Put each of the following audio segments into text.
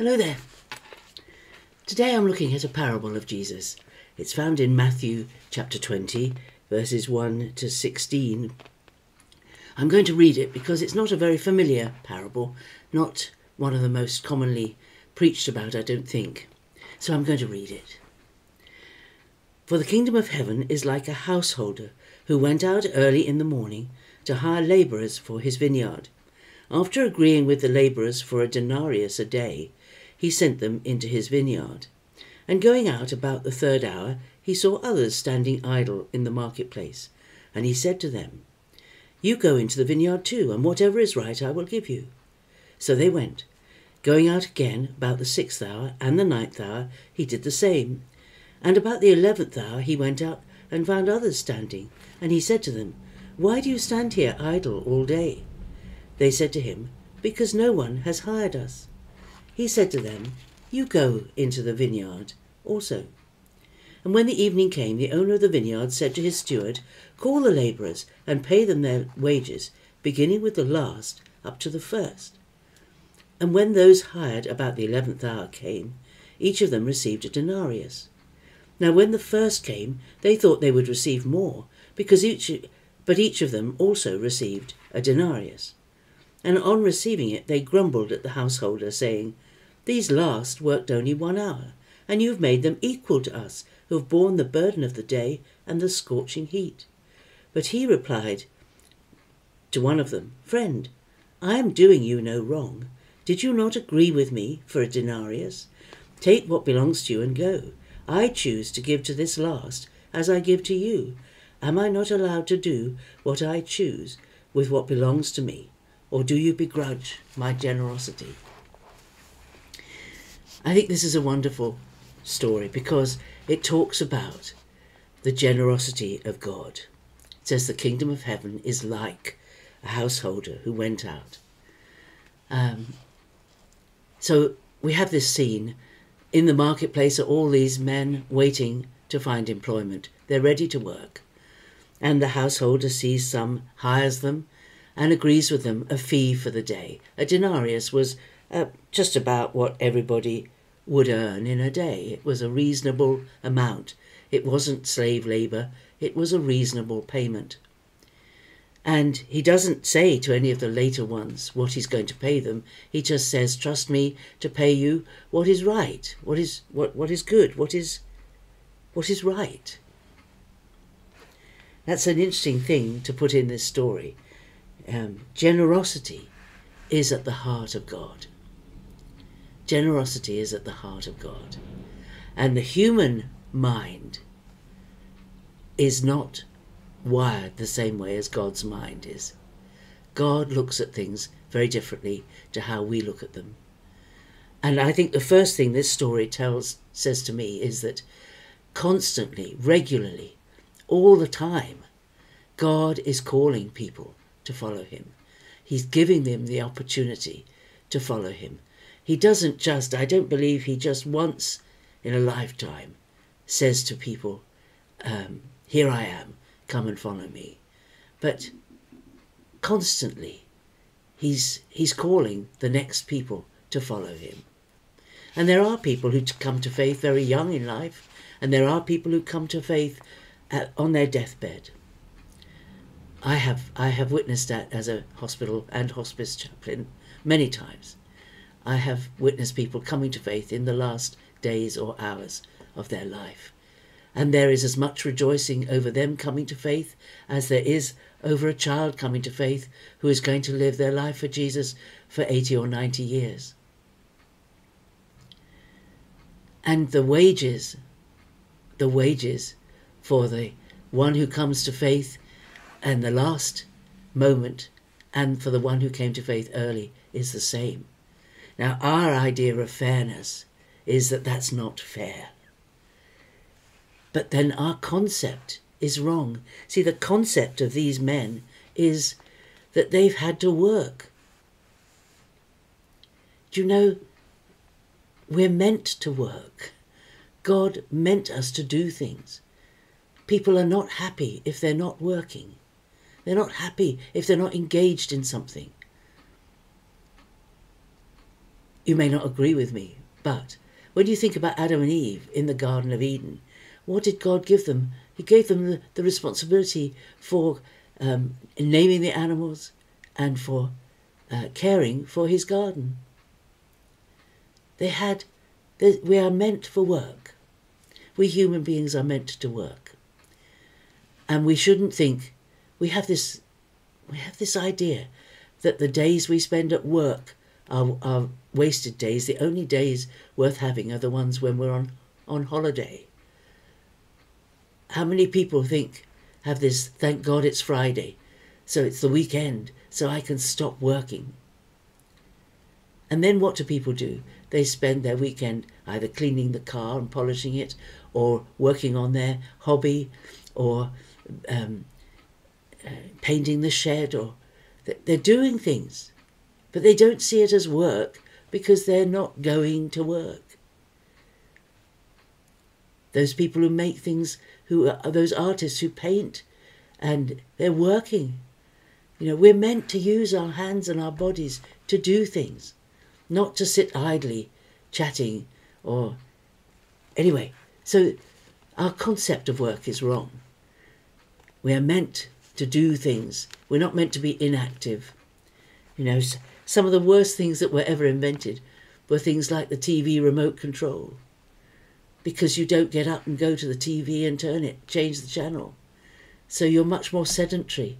Hello there. Today I'm looking at a parable of Jesus. It's found in Matthew chapter 20, verses 1 to 16. I'm going to read it because it's not a very familiar parable, not one of the most commonly preached about, I don't think. So I'm going to read it. For the kingdom of heaven is like a householder who went out early in the morning to hire labourers for his vineyard. After agreeing with the labourers for a denarius a day, he sent them into his vineyard. And going out about the 3rd hour, he saw others standing idle in the marketplace. And he said to them, "You go into the vineyard too, and whatever is right I will give you." So they went. Going out again about the 6th hour and the 9th hour, he did the same. And about the 11th hour he went out and found others standing. And he said to them, "Why do you stand here idle all day?" They said to him, "Because no one has hired us." He said to them, "You go into the vineyard also." And when the evening came, the owner of the vineyard said to his steward, "Call the labourers and pay them their wages, beginning with the last up to the first." And when those hired about the 11th hour came, each of them received a denarius. Now when the first came, they thought they would receive more, but each of them also received a denarius. And on receiving it, they grumbled at the householder, saying, "These last worked only 1 hour, and you have made them equal to us, who have borne the burden of the day and the scorching heat." But he replied to one of them, "Friend, I am doing you no wrong. Did you not agree with me for a denarius? Take what belongs to you and go. I choose to give to this last as I give to you. Am I not allowed to do what I choose with what belongs to me? Or do you begrudge my generosity?" I think this is a wonderful story because it talks about the generosity of God. It says the kingdom of heaven is like a householder who went out. So we have this scene. In the marketplace are all these men waiting to find employment. They're ready to work. And the householder sees some, hires them, and agrees with them a fee for the day. A denarius was just about what everybody would earn in a day. It was a reasonable amount. It wasn't slave labour. It was a reasonable payment. And he doesn't say to any of the later ones what he's going to pay them. He just says, "Trust me to pay you what is right, what is good, what is right." That's an interesting thing to put in this story. Generosity is at the heart of God. Generosity is at the heart of God. And the human mind is not wired the same way as God's mind is. God looks at things very differently to how we look at them. And I think the first thing this story says to me is that constantly, regularly, all the time, God is calling people to follow him. He's giving them the opportunity to follow him. He doesn't just, I don't believe he just once in a lifetime says to people, "Here I am, come and follow me." But constantly he's calling the next people to follow him. And there are people who come to faith very young in life, and there are people who come to faith on their deathbed. I have witnessed that as a hospital and hospice chaplain many times. I have witnessed people coming to faith in the last days or hours of their life. And there is as much rejoicing over them coming to faith as there is over a child coming to faith who is going to live their life for Jesus for 80 or 90 years. And the wages for the one who comes to faith and the last moment and for the one who came to faith early is the same. Now, our idea of fairness is that that's not fair. But then our concept is wrong. See, the concept of these men is that they've had to work. Do you know, we're meant to work. God meant us to do things. People are not happy if they're not working. They're not happy if they're not engaged in something. You may not agree with me, but when you think about Adam and Eve in the Garden of Eden, what did God give them? He gave them the responsibility for naming the animals and for caring for his garden. We are meant for work. We human beings are meant to work. And we shouldn't think, we have this idea that the days we spend at work are wasted days. The only days worth having are the ones when we're on holiday. How many people have this, thank God it's Friday, so it's the weekend, so I can stop working. And then what do people do? They spend their weekend either cleaning the car and polishing it, or working on their hobby, or painting the shed, or they're doing things, but they don't see it as work because they're not going to work. Those people who make things, who are those artists who paint, and they're working. We're meant to use our hands and our bodies to do things, not to sit idly chatting or... Anyway, so our concept of work is wrong. We are meant to do things. We're not meant to be inactive. Some of the worst things that were ever invented were things like the TV remote control, because you don't get up and go to the TV and change the channel. So you're much more sedentary.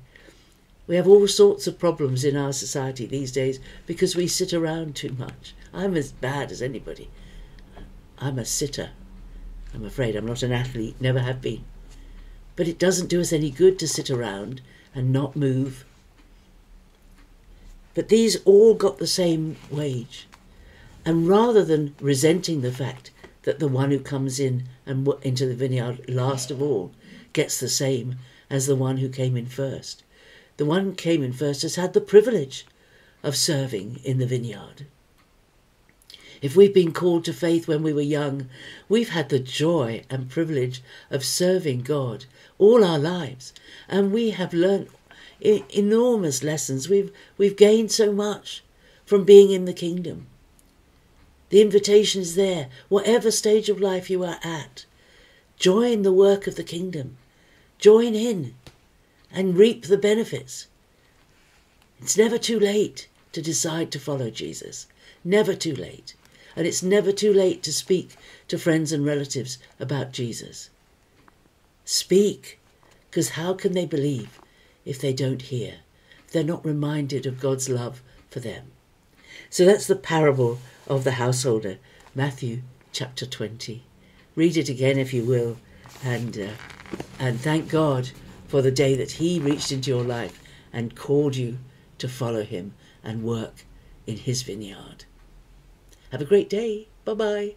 We have all sorts of problems in our society these days because we sit around too much. I'm as bad as anybody. I'm a sitter. I'm afraid I'm not an athlete, never have been. But it doesn't do us any good to sit around and not move. But these all got the same wage. And rather than resenting the fact that the one who comes in and into the vineyard last of all gets the same as the one who came in first, the one who came in first has had the privilege of serving in the vineyard. If we've been called to faith when we were young, we've had the joy and privilege of serving God all our lives, and we have learnt enormous lessons. We've gained so much from being in the kingdom. The invitation is there, whatever stage of life you are at. Join the work of the kingdom. Join in and reap the benefits. It's never too late to decide to follow Jesus. Never too late. And it's never too late to speak to friends and relatives about Jesus. Speak, because how can they believe if they don't hear? If they're not reminded of God's love for them. So that's the parable of the householder, Matthew chapter 20. Read it again if you will, and thank God for the day that he reached into your life and called you to follow him and work in his vineyard. Have a great day. Bye-bye.